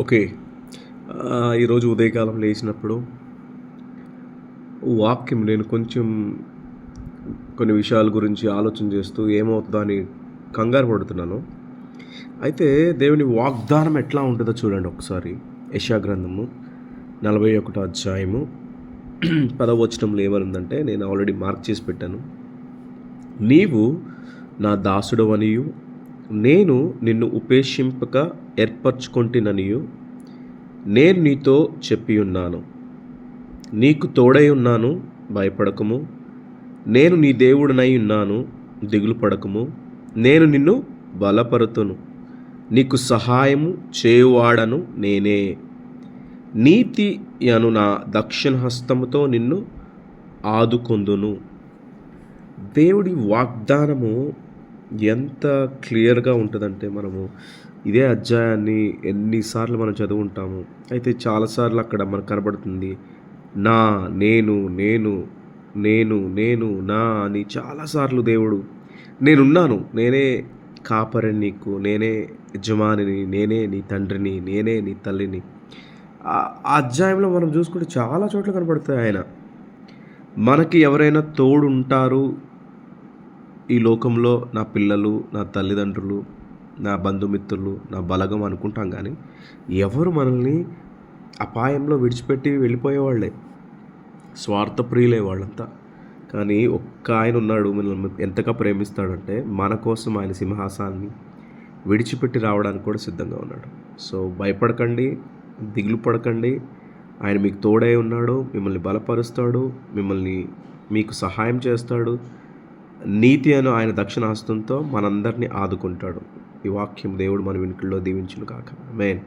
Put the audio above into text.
Okay. ఈరోజు ఉదయకాలం లేచినప్పుడు వాక్యం నేను కొంచెం కొన్ని విషయాల గురించి ఆలోచన చేస్తూ ఏమవుతుందో అని కంగారు పడుతున్నాను. అయితే దేవుని వాగ్దానం ఎట్లా ఉంటుందో చూడండి ఒకసారి. యెషయా గ్రంథము 41 అధ్యాయము 10వ వచనంలో ఏమనుందంటే, నేను ఆల్రెడీ మార్క్ చేసి పెట్టాను. నీవు నా దాసుడవనియు నేను నిన్ను ఉపేక్షింపక ఏర్పరచుకొంటిననియు నేను నీతో చెప్పియున్నాను. నీకు తోడై ఉన్నాను, భయపడకము. నేను నీ దేవుడనై ఉన్నాను, దిగులు పడకము. నేను నిన్ను బలపరుతును, నీకు సహాయము చేయువాడను నేనే. నీతి అను నా దక్షిణ హస్తముతో నిన్ను ఆదుకొందును. దేవుడి వాగ్దానము ఎంత క్లియర్గా ఉంటుందంటే, మనము ఇదే అధ్యాయాన్ని ఎన్నిసార్లు మనం చదువుంటాము. అయితే చాలాసార్లు అక్కడ మనకు కనబడుతుంది నా, నేను నేను నేను నేను నా అని చాలాసార్లు దేవుడు నేనున్నాను, నేనే కాపరిని నీకు, నేనే యజమానిని, నేనే నీ తండ్రిని, నేనే నీ తల్లిని. ఆ అధ్యాయంలో మనం చూసుకుంటే చాలా చోట్ల కనబడతాయి ఆయన. మనకి ఎవరైనా తోడు ఉంటారు ఈ లోకంలో, నా పిల్లలు, నా తల్లిదండ్రులు, నా బంధుమిత్రులు, నా బలగం అనుకుంటాం. కానీ ఎవరు మనల్ని అపాయంలో విడిచిపెట్టి వెళ్ళిపోయేవాళ్ళే, స్వార్థప్రియులే వాళ్ళంతా. కానీ ఒక్క ఆయన ఉన్నాడు, మనల్ని ఎంతగా ప్రేమిస్తాడంటే మన కోసం ఆయన సింహాసాన్ని విడిచిపెట్టి రావడానికి కూడా సిద్ధంగా ఉన్నాడు. సో భయపడకండి, దిగులు పడకండి. ఆయన మీకు తోడై ఉన్నాడు, మిమ్మల్ని బలపరుస్తాడు, మీకు సహాయం చేస్తాడు. నీతి అను ఆయన దక్షిణ హస్తంతో మనందరినీ ఆదుకుంటాడు. ఈ వాక్యం దేవుడు మన వినికిడిలో దీవించును కాక. ఆమేన్.